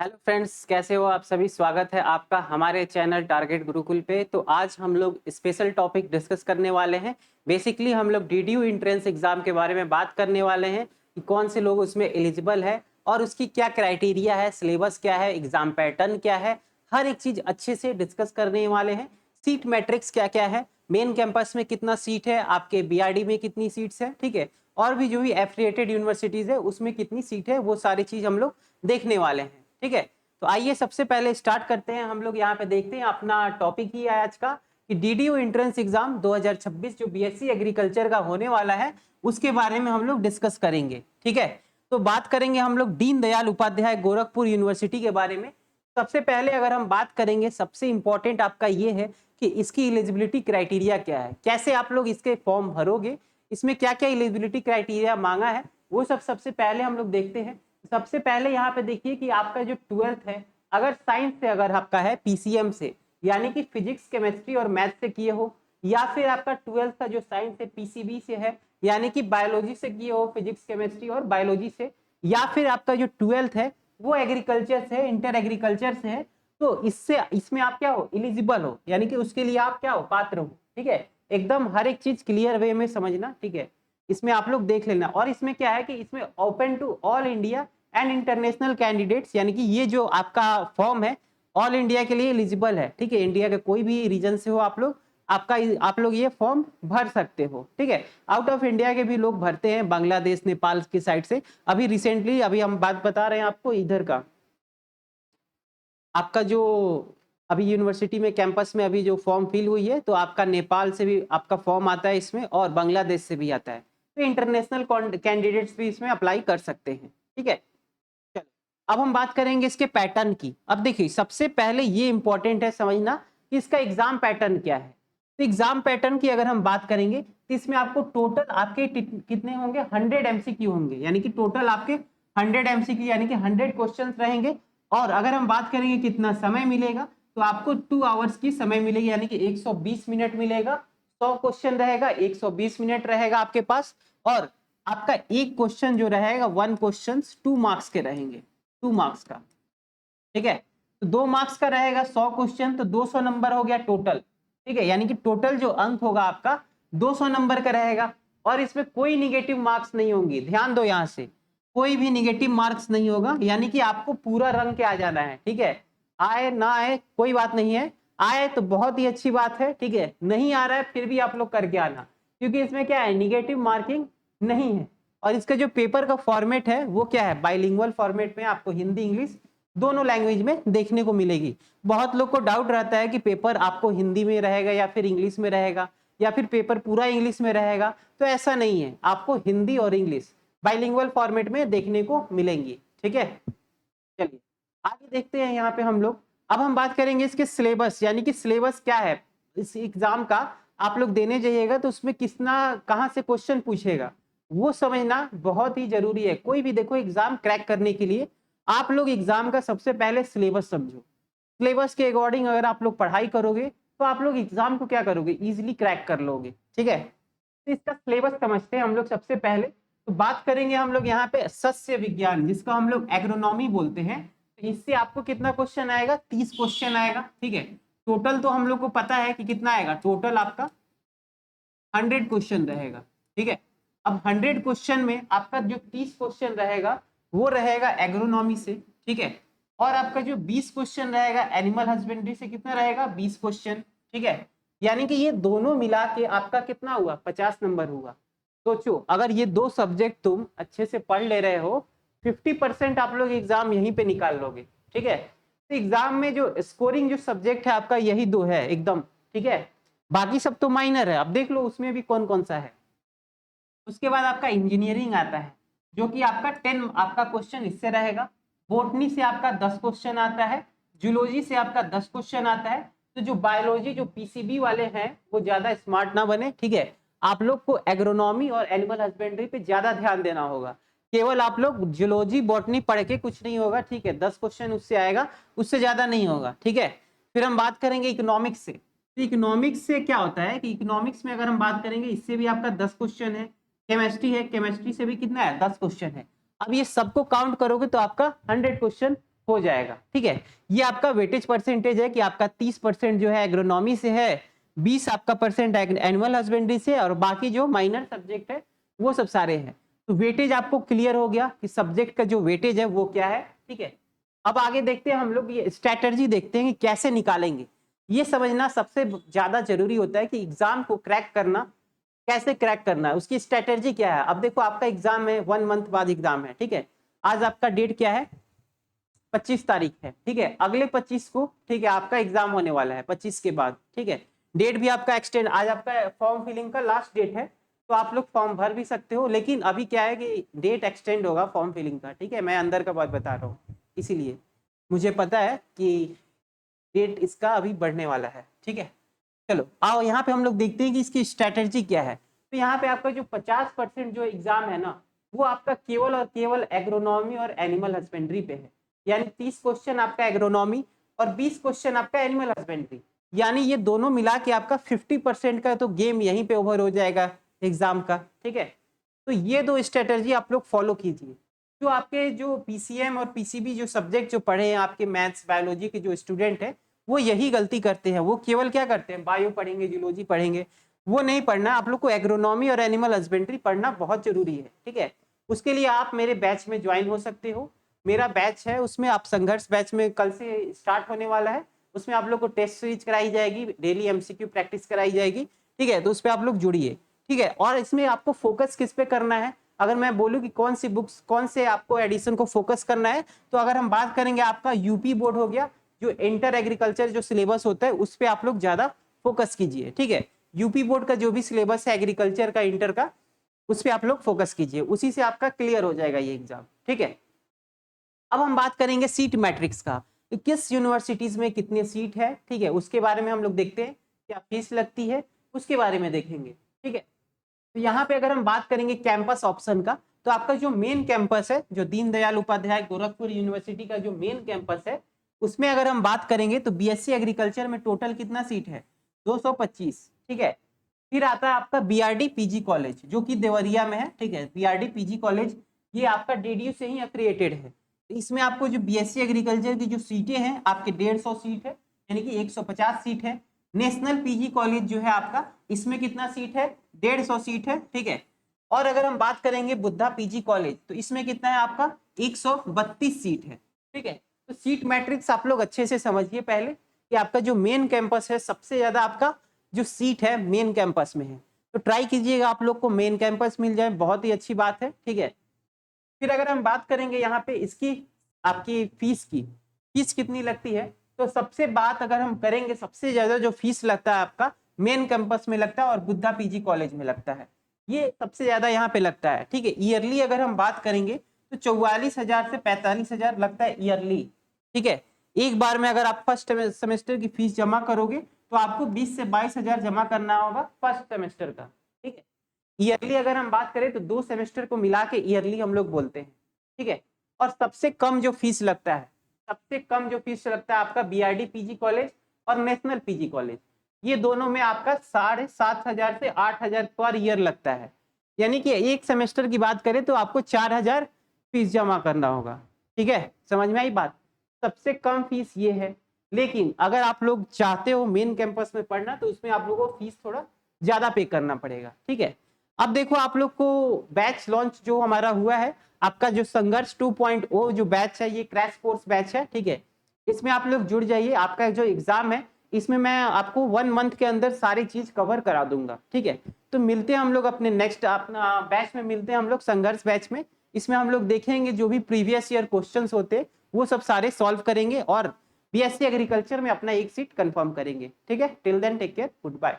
Hello friends, कैसे हो आप सभी। स्वागत है आपका हमारे चैनल टारगेट गुरुकुल पे। तो आज हम लोग स्पेशल टॉपिक डिस्कस करने वाले हैं। बेसिकली हम लोग डीडीयू एंट्रेंस एग्जाम के बारे में बात करने वाले हैं कि कौन से लोग उसमें एलिजिबल है और उसकी क्या क्राइटेरिया है, सिलेबस क्या है, एग्जाम पैटर्न क्या है, हर एक चीज अच्छे से डिस्कस करने वाले हैं। सीट मैट्रिक्स क्या क्या है, मेन कैंपस में कितना सीट है, आपके बीआरडी में कितनी सीट्स है, ठीक है, और भी जो भी एफिलिएटेड यूनिवर्सिटीज है उसमें कितनी सीट है, वो सारी चीज हम लोग देखने वाले हैं। ठीक है, तो आइए सबसे पहले स्टार्ट करते हैं। हम लोग यहाँ पे देखते हैं, अपना टॉपिक ही है आज का कि डीडीयू एंट्रेंस एग्जाम 2026 जो बीएससी एग्रीकल्चर का होने वाला है उसके बारे में हम लोग डिस्कस करेंगे। ठीक है, तो बात करेंगे हम लोग दीनदयाल उपाध्याय गोरखपुर यूनिवर्सिटी के बारे में। सबसे पहले अगर हम बात करेंगे, सबसे इंपॉर्टेंट आपका ये है कि इसकी एलिजिबिलिटी क्राइटेरिया क्या है, कैसे आप लोग इसके फॉर्म भरोगे, इसमें क्या क्या एलिजिबिलिटी क्राइटेरिया मांगा है, वो सब सबसे पहले हम लोग देखते हैं। सबसे पहले यहाँ पे देखिए कि आपका जो 12th है, अगर साइंस से अगर आपका है पीसीएम से, यानी कि फिजिक्स केमिस्ट्री और मैथ से किए हो, या फिर आपका 12th का जो साइंस है पीसीबी से है, यानी कि बायोलॉजी से किए हो, फिजिक्स केमिस्ट्री और बायोलॉजी से, या फिर आपका जो 12th है वो एग्रीकल्चर से है, इंटर एग्रीकल्चर से है, तो इससे इसमें आप क्या हो, एलिजिबल हो, यानी कि उसके लिए आप क्या हो, पात्र हो। ठीक है, एकदम हर एक चीज क्लियर वे में समझना। ठीक है, इसमें आप लोग देख लेना। और इसमें क्या है कि इसमें open to all India and international candidates, यानी कि ये जो आपका फॉर्म है ऑल इंडिया के लिए एलिजिबल है। ठीक है, इंडिया के कोई भी रीजन से हो आप लोग ये फॉर्म भर सकते हो। ठीक है, आउट ऑफ इंडिया के भी लोग भरते हैं, बांग्लादेश नेपाल की साइड से। अभी रिसेंटली अभी हम बात बता रहे हैं आपको इधर का, आपका जो अभी यूनिवर्सिटी में कैंपस में अभी जो फॉर्म फिल हुई है, तो आपका नेपाल से भी आपका फॉर्म आता है इसमें और बांग्लादेश से भी आता है। तो इंटरनेशनल कैंडिडेट्स भी इसमें अप्लाई कर सकते हैं। ठीक है, चलो अब हम बात करेंगे इसके पैटर्न की। अब देखिए, सबसे पहले ये इंपॉर्टेंट है समझना कि इसका एग्जाम पैटर्न क्या है। तो एग्जाम पैटर्न की अगर हम बात करेंगे तो इसमें आपको टोटल आपके कितने होंगे, 100 एमसीक्यू होंगे, यानी कि टोटल आपके 100 एमसीक्यू, यानी कि 100 क्वेश्चंस रहेंगे। और अगर हम बात करेंगे कितना समय मिलेगा, तो आपको 2 आवर्स की समय मिलेगी, यानी कि 120 मिनट मिलेगा। 100 क्वेश्चन रहेगा, 120 मिनट रहेगा आपके पास। और आपका एक क्वेश्चन जो रहेगा, 1 क्वेश्चन 2 मार्क्स के रहेंगे, 2 मार्क्स का। ठीक है, तो 2 मार्क्स का रहेगा 100 क्वेश्चन, तो 200 नंबर हो गया टोटल। ठीक है, यानी कि टोटल जो अंक होगा आपका 200 नंबर का रहेगा। और इसमें कोई निगेटिव मार्क्स नहीं होंगे, ध्यान दो, यहां से कोई भी निगेटिव मार्क्स नहीं होगा, यानी कि आपको पूरा रंग के आ जाना है। ठीक है, आए ना आए कोई बात नहीं है, आए तो बहुत ही अच्छी बात है। ठीक है, नहीं आ रहा है फिर भी आप लोग करके आना, क्योंकि इसमें क्या है, निगेटिव मार्किंग नहीं है। और इसका जो पेपर का फॉर्मेट है वो क्या है, बाइलिंगुअल फॉर्मेट में आपको हिंदी इंग्लिश दोनों लैंग्वेज में देखने को मिलेगी। बहुत लोग को डाउट रहता है कि पेपर आपको हिंदी में रहेगा या फिर इंग्लिश में रहेगा, या फिर पेपर पूरा इंग्लिश में रहेगा। तो ऐसा नहीं है, आपको हिंदी और इंग्लिश बाइलिंगुअल फॉर्मेट में देखने को मिलेंगी। ठीक है, चलिए आगे देखते हैं यहाँ पे हम लोग। अब हम बात करेंगे इसके सिलेबस, यानी कि सिलेबस क्या है इस एग्जाम का, आप लोग देने जाइएगा तो उसमें किसना कहाँ से क्वेश्चन पूछेगा वो समझना बहुत ही जरूरी है। कोई भी देखो एग्जाम क्रैक करने के लिए आप लोग एग्जाम का सबसे पहले सिलेबस समझो। सिलेबस के अकॉर्डिंग अगर आप लोग पढ़ाई करोगे तो आप लोग एग्जाम को क्या करोगे, इजिली क्रैक कर लोगे। ठीक है, तो इसका सिलेबस समझते हैं हम लोग सबसे पहले। तो बात करेंगे हम लोग यहाँ पे सस्य विज्ञान, जिसको हम लोग एग्रोनॉमी बोलते हैं। तो इससे आपको कितना क्वेश्चन आएगा, 30 क्वेश्चन आएगा। ठीक है, टोटल तो हम लोग को पता है कि कितना आएगा, टोटल आपका 100 क्वेश्चन रहेगा। ठीक है, अब 100 क्वेश्चन में आपका जो 30 क्वेश्चन रहेगा वो रहेगा एग्रोनॉमी से। ठीक है, और आपका जो 20 क्वेश्चन रहेगा एनिमल हस्बेंड्री से, कितना रहेगा, 20 क्वेश्चन। ठीक है, यानी कि ये दोनों मिला के आपका कितना हुआ, 50 नंबर हुआ। सोचो अगर ये दो सब्जेक्ट तुम अच्छे से पढ़ ले रहे हो, 50% आप लोग एग्जाम यहीं पे निकाल लोगे। ठीक है, तो एग्जाम में जो स्कोरिंग जो सब्जेक्ट है आपका यही दो है एकदम। ठीक है, बाकी सब तो माइनर है, अब देख लो उसमें भी कौन कौन सा है। उसके बाद आपका इंजीनियरिंग आता है, जो कि आपका 10 आपका क्वेश्चन इससे रहेगा। बोटनी से आपका 10 क्वेश्चन आता है, जूलॉजी से आपका 10 क्वेश्चन आता है। तो जो बायोलॉजी जो पीसीबी वाले हैं वो ज्यादा स्मार्ट ना बने। ठीक है, आप लोग को एग्रोनॉमी और एनिमल हस्बेंड्री पे ज्यादा ध्यान देना होगा। केवल आप लोग जूलॉजी बॉटनी पढ़ के कुछ नहीं होगा। ठीक है, 10 क्वेश्चन उससे आएगा, उससे ज्यादा नहीं होगा। ठीक है, फिर हम बात करेंगे इकोनॉमिक्स से। तो इकोनॉमिक्स से क्या होता है कि इकोनॉमिक्स में अगर हम बात करेंगे, इससे भी आपका 10 क्वेश्चन है। केमिस्ट्री है, केमिस्ट्री से भी कितना है, 10 क्वेश्चन है। अब ये सबको काउंट करोगे तो आपका 100 क्वेश्चन हो जाएगा। ठीक है, ये आपका वेटेज परसेंटेज है कि आपका 30% जो है एग्रोनॉमी से है, 20 आपका परसेंट एनिमल हस्बेंड्री से, और बाकी जो माइनर सब्जेक्ट है वो सब सारे हैं। तो वेटेज आपको क्लियर हो गया कि सब्जेक्ट का जो वेटेज है वो क्या है। ठीक है, अब आगे देखते हैं हम लोग, ये स्ट्रैटेजी देखते हैं कि कैसे निकालेंगे। ये समझना सबसे ज्यादा जरूरी होता है कि एग्जाम को क्रैक करना, कैसे क्रैक करना है, उसकी स्ट्रैटेजी क्या है। अब देखो आपका एग्जाम है, 1 मंथ बाद एग्जाम है। ठीक है, आज आपका डेट क्या है, 25 तारीख है। ठीक है, अगले 25 को, ठीक है, आपका एग्जाम होने वाला है 25 के बाद। ठीक है, डेट भी आपका एक्सटेंड, आज आपका फॉर्म फिलिंग का लास्ट डेट है, तो आप लोग फॉर्म भर भी सकते हो, लेकिन अभी क्या है कि डेट एक्सटेंड होगा फॉर्म फिलिंग का। ठीक है, मैं अंदर का बात बता रहा हूँ, इसीलिए मुझे पता है कि डेट इसका अभी बढ़ने वाला है। ठीक है, चलो आओ यहाँ पे हम लोग देखते हैं कि इसकी स्ट्रैटेजी क्या है। तो यहाँ पे आपका जो 50% जो एग्जाम है ना, वो आपका केवल और केवल एग्रोनॉमी और एनिमल हस्बेंड्री पे है। यानी 30 क्वेश्चन आपका एग्रोनॉमी और 20 क्वेश्चन आपका एनिमल हस्बेंड्री, यानी ये दोनों मिला के आपका 50% का तो गेम यहीं पे ओवर हो जाएगा एग्जाम का। ठीक है, तो ये दो स्ट्रेटजी आप लोग फॉलो कीजिए। जो आपके जो पीसीएम और पीसीबी जो सब्जेक्ट जो पढ़े हैं आपके मैथ्स बायोलॉजी के जो स्टूडेंट है, वो यही गलती करते हैं। वो केवल क्या करते हैं, बायो पढ़ेंगे, जियोलॉजी पढ़ेंगे, वो नहीं पढ़ना। आप लोग को एग्रोनॉमी और एनिमल हस्बेंड्री पढ़ना बहुत जरूरी है। ठीक है, उसके लिए आप मेरे बैच में ज्वाइन हो सकते हो। मेरा बैच है, उसमें आप संघर्ष बैच में कल से स्टार्ट होने वाला है। उसमें आप लोग को टेस्ट सीरीज कराई जाएगी, डेली एमसीक्यू प्रैक्टिस कराई जाएगी। ठीक है, तो उस पर आप लोग जुड़िए। ठीक है, और इसमें आपको फोकस किस पे करना है, अगर मैं बोलूं कि कौन सी बुक्स, कौन से आपको एडिशन को फोकस करना है, तो अगर हम बात करेंगे आपका यूपी बोर्ड हो गया, जो इंटर एग्रीकल्चर जो सिलेबस होता है उस पे आप लोग ज्यादा फोकस कीजिए। ठीक है, यूपी बोर्ड का जो भी सिलेबस है एग्रीकल्चर का, इंटर का, उस पे आप लोग फोकस कीजिए, उसी से आपका क्लियर हो जाएगा ये एग्जाम। ठीक है, अब हम बात करेंगे सीट मैट्रिक्स का, कि किस यूनिवर्सिटीज में कितने सीट है। ठीक है, उसके बारे में हम लोग देखते हैं, क्या फीस लगती है, उसके बारे में देखेंगे। ठीक है, तो यहाँ पे अगर हम बात करेंगे कैंपस ऑप्शन का, तो आपका जो मेन कैंपस है, जो दीनदयाल उपाध्याय गोरखपुर यूनिवर्सिटी का जो मेन कैंपस है, उसमें अगर हम बात करेंगे तो बीएससी एग्रीकल्चर में टोटल कितना सीट है, 225। ठीक है, फिर आता है आपका बीआरडी पीजी कॉलेज, जो कि देवरिया में है। ठीक है, बीआरडी पीजी कॉलेज ये आपका डीडीयू से ही अक्रिएटेड है। तो इसमें आपको जो बीएससी एग्रीकल्चर की जो सीटें हैं आपके 150 सीट है, यानी कि 150 सीट है। नेशनल पीजी कॉलेज जो है आपका, इसमें कितना सीट है, 150 सीट है। ठीक है, और अगर हम बात करेंगे बुद्धा पीजी कॉलेज, तो इसमें कितना है आपका, 132 सीट है। ठीक है, तो सीट मैट्रिक्स आप लोग अच्छे से समझिए पहले, कि आपका जो मेन कैंपस है सबसे ज्यादा आपका जो सीट है मेन कैंपस में है। तो ट्राई कीजिएगा आप लोग को मेन कैंपस मिल जाए, बहुत ही अच्छी बात है। ठीक है, फिर अगर हम बात करेंगे यहाँ पे इसकी आपकी फीस की, फीस कितनी लगती है, तो सबसे बात अगर हम करेंगे, सबसे ज्यादा जो फीस लगता है आपका मेन कैंपस में लगता है और बुद्धा पीजी कॉलेज में लगता है, ये सबसे ज्यादा यहाँ पे लगता है। ठीक है, ईयरली अगर हम बात करेंगे तो 44,000 से 45,000 लगता है ईयरली। ठीक है, एक बार में अगर आप फर्स्ट सेमेस्टर की फीस जमा करोगे तो आपको 20 से 22,000 जमा करना होगा फर्स्ट सेमेस्टर का। ठीक है, ईयरली अगर हम बात करें तो 2 सेमेस्टर को मिला के ईयरली हम लोग बोलते हैं। ठीक है, और सबसे कम जो फीस लगता है, सबसे कम जो फीस लगता है आपका बीआरडी पीजी कॉलेज और नेशनल पीजी कॉलेज, ये दोनों में आपका 7,500 से 8,000 पर ईयर लगता है। यानी कि एक सेमेस्टर की बात करें तो आपको 4,000 फीस जमा करना होगा। ठीक है, समझ में आई बात, सबसे कम फीस ये है। लेकिन अगर आप लोग चाहते हो मेन कैंपस में पढ़ना, तो उसमें आप लोगों को फीस थोड़ा ज्यादा पे करना पड़ेगा। ठीक है, अब देखो आप लोग को बैच लॉन्च जो हमारा हुआ है, आपका जो संघर्ष 2.0 जो बैच है, ये क्रैश कोर्स बैच है। ठीक है, इसमें आप लोग जुड़ जाइए। आपका जो एग्जाम है, इसमें मैं आपको 1 मंथ के अंदर सारी चीज कवर करा दूंगा। ठीक है, तो मिलते हैं हम लोग अपने नेक्स्ट अपना बैच में, मिलते हैं हम लोग संघर्ष बैच में। इसमें हम लोग देखेंगे जो भी प्रीवियस ईयर क्वेश्चंस होते वो सब सारे सॉल्व करेंगे और बीएससी एग्रीकल्चर में अपना एक सीट कंफर्म करेंगे। ठीक है, till then take care, good bye.